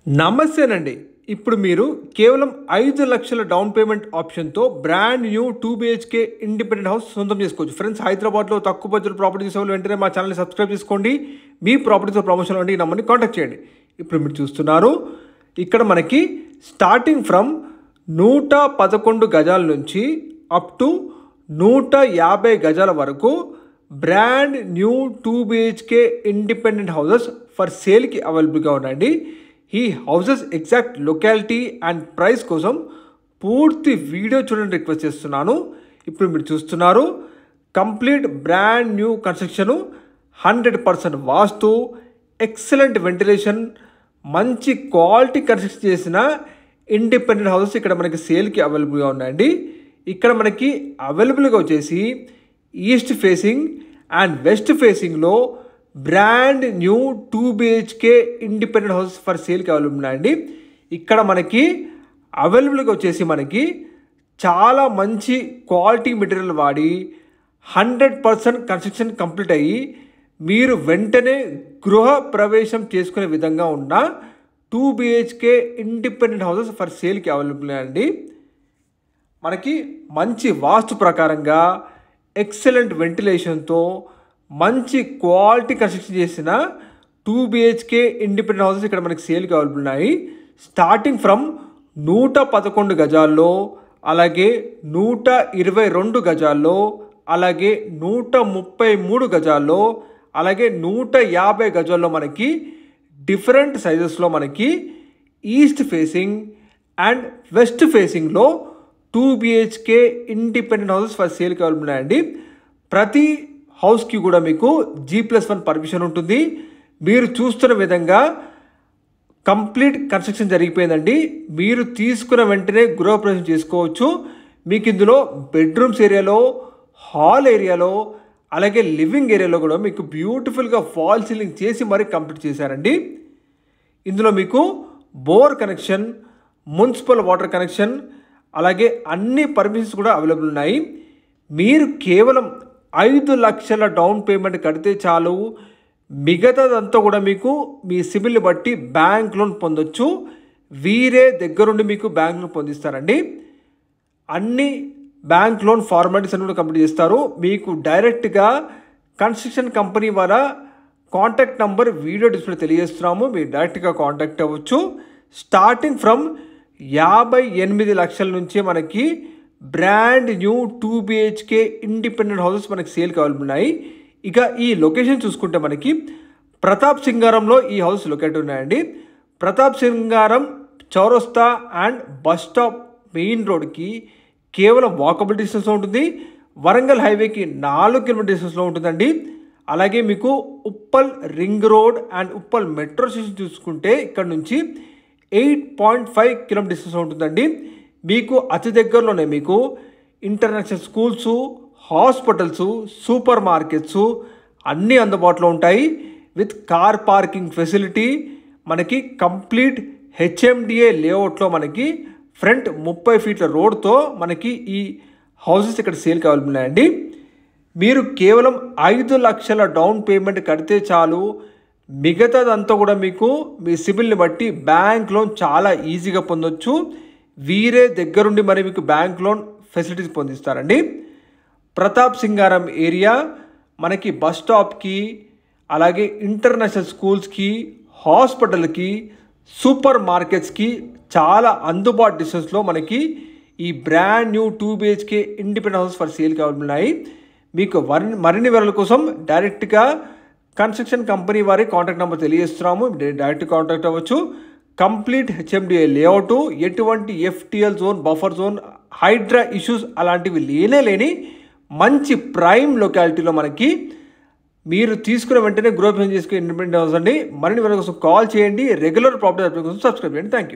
నమస్తేనండి. ఇప్పుడు మీరు కేవలం 5 లక్షల డౌన్ పేమెంట్ ఆప్షన్‌తో brand new 2 BHK independent house సొంతం చేసుకోవచ్చు. ఫ్రెండ్స్, హైదరాబాద్‌లో తక్కువ బడ్జెట్ ప్రాపర్టీ తీసేవాళ్ళు వెంటనే మా ఛానల్‌ని సబ్స్క్రైబ్ చేసుకోండి. మీ ప్రాపర్టీతో ప్రమోషన్ అంటే ఈ నంబర్‌ని కాంటాక్ట్ చేయండి. ఇప్పుడు మీరు చూస్తున్నారు, ఇక్కడ మనకి స్టార్టింగ్ ఫ్రమ్ 111 గజాల నుంచి అప్ టు 150 గజాల వరకు brand new 2 BHK independent houses for సేల్కి అవైలబుల్గా ఉన్నాయండి. ఈ houses exact locality and price కోసం పూర్తి వీడియో చూడండి రిక్వెస్ట్ చేస్తున్నాను. ఇప్పుడు మీరు చూస్తున్నారు, complete brand new construction, 100% vastu, excellent ventilation, మంచి క్వాలిటీ కన్స్ట్రక్షన్ చేసిన ఇండిపెండెంట్ హౌసెస్ ఇక్కడ మనకి సేల్కి అవైలబుల్గా ఉన్నాయండి. ఇక్కడ మనకి అవైలబుల్గా వచ్చేసి ఈస్ట్ ఫేసింగ్ అండ్ వెస్ట్ ఫేసింగ్లో brand new 2 BHK independent house for సేల్కి అవైలబుల్ ఉన్నాయండి. ఇక్కడ మనకి అవైలబుల్గా వచ్చేసి మనకి చాలా మంచి క్వాలిటీ మెటీరియల్ వాడి 100% కన్స్ట్రక్షన్ కంప్లీట్ అయ్యి మీరు వెంటనే గృహ ప్రవేశం చేసుకునే విధంగా ఉన్న 2 బీహెచ్కే ఇండిపెండెంట్ హౌసెస్ ఫర్ సేల్కి అవైలబుల్ ఉన్నాయండి. మనకి మంచి వాస్తు ప్రకారంగా ఎక్సలెంట్ వెంటిలేషన్తో మంచి క్వాలిటీ కన్స్ట్రక్షన్ చేసిన 2 బీహెచ్కే ఇండిపెండెంట్ హౌసెస్ ఇక్కడ మనకి సేల్కి అవైలబుల్ ఉన్నాయి. స్టార్టింగ్ ఫ్రమ్ 111 గజాల్లో, అలాగే 122 గజాల్లో, అలాగే 133 గజాల్లో, అలాగే 150 గజాల్లో మనకి డిఫరెంట్ సైజెస్లో మనకి ఈస్ట్ ఫేసింగ్ అండ్ వెస్ట్ ఫేసింగ్లో 2 బీహెచ్కే ఇండిపెండెంట్ హౌసెస్ ఫర్ సేల్కి అవైలబుల్ ఉన్నాయండి. ప్రతి హౌస్కి కూడా మీకు G+1 పర్మిషన్ ఉంటుంది. మీరు చూస్తున్న విధంగా కంప్లీట్ కన్స్ట్రక్షన్ జరిగిపోయిందండి. మీరు తీసుకున్న వెంటనే గృహప్రవేశం చేసుకోవచ్చు. మీకు ఇందులో బెడ్రూమ్స్ ఏరియాలో, హాల్ ఏరియాలో, అలాగే లివింగ్ ఏరియాలో కూడా మీకు బ్యూటిఫుల్గా ఫాల్ సీలింగ్ చేసి మరీ కంప్లీట్ చేశారండి. ఇందులో మీకు bore connection, municipal water connection, అలాగే అన్ని పర్మిషన్స్ కూడా అవైలబుల్ ఉన్నాయి. మీరు కేవలం 5 లక్షల డౌన్ పేమెంట్ కడితే చాలు, మిగతాదంతా కూడా మీకు మీ సిబిల్ని బట్టి బ్యాంక్ లోన్ పొందొచ్చు. వీరే దగ్గరుండి మీకు బ్యాంక్ లోన్ పొందిస్తారండి. అన్ని బ్యాంక్ లోన్ ఫార్మాలిటీస్ అన్ని కూడా కంప్లీట్ చేస్తారు. మీకు డైరెక్ట్గా కన్స్ట్రక్షన్ కంపెనీ వాళ్ళ కాంటాక్ట్ నెంబర్ వీడియో డిస్ప్లే తెలియజేస్తున్నాము. మీరు డైరెక్ట్గా కాంటాక్ట్ అవ్వచ్చు. స్టార్టింగ్ ఫ్రమ్ 58 లక్షల నుంచే మనకి brand new 2 BHK independent houses మనకి సేల్కి అవైలబుల్ ఉన్నాయి. ఇక ఈ లొకేషన్ చూసుకుంటే మనకి ప్రతాప్ సింగారంలో ఈ హౌస్ లొకేట్ ఉన్నాయండి. ప్రతాప్ సింగారం చౌరస్తా అండ్ బస్ స్టాప్ మెయిన్ రోడ్కి కేవలం వాకబుల్ డిస్టెన్స్లో ఉంటుంది. వరంగల్ హైవేకి 4 కిలోమీటర్ డిస్టెన్స్లో ఉంటుందండి. అలాగే మీకు Uppal ring road and Uppal metro station చూసుకుంటే ఇక్కడ నుంచి 8.5 కిలోమీటర్ డిస్టెన్స్లో ఉంటుందండి. మీకు అతి దగ్గరలోనే మీకు international schools, hospitals, super markets అన్నీ అందుబాటులో ఉంటాయి. విత్ కార్ పార్కింగ్ ఫెసిలిటీ, మనకి కంప్లీట్ హెచ్ఎండిఏ లేఅవుట్లో మనకి ఫ్రంట్ 30 ఫీట్ల రోడ్తో మనకి ఈ హౌసెస్ ఇక్కడ సేల్కి అవైలబుల్ ఉన్నాయండి. మీరు కేవలం 5 లక్షల డౌన్ పేమెంట్ కడితే చాలు, మిగతాదంతా కూడా మీకు మీ సిబిల్ని బట్టి బ్యాంక్ లోన్ చాలా ఈజీగా పొందొచ్చు. వీరే దగ్గరుండి మరి మీకు బ్యాంక్ లోన్ ఫెసిలిటీస్ పొందిస్తారండి. ప్రతాప్ సింగారం ఏరియా మనకి బస్ స్టాప్కి, అలాగే ఇంటర్నేషనల్ స్కూల్స్కి, హాస్పిటల్కి, సూపర్ మార్కెట్స్కి చాలా అందుబాటు డిస్టెన్స్లో మనకి ఈ brand new 2 BHK independent house for సేల్కి అవైలబుల్ ఉన్నాయి. మీకు మరిన్ని వివరాల కోసం డైరెక్ట్గా కన్స్ట్రక్షన్ కంపెనీ వారి కాంటాక్ట్ నెంబర్ తెలియజేస్తున్నాము. డైరెక్ట్ కాంటాక్ట్ అవ్వచ్చు. కంప్లీట్ హెచ్ఎండిఏ లేఅవుట్, ఎటువంటి FTL zone, buffer zone, HYDRAA issues అలాంటివి లేని మంచి ప్రైమ్ లొకాలిటీలో మనకి మీరు తీసుకున్న వెంటనే గృహప్రవేశం చేసుకునే ఇండిపెండెంట్ హౌస్ అండి. మరిన్ని వివరాల కోసం కాల్ చేయండి. రెగ్యులర్ ప్రాపర్టీ కోసం సబ్స్క్రైబ్ చేయండి. Thank you.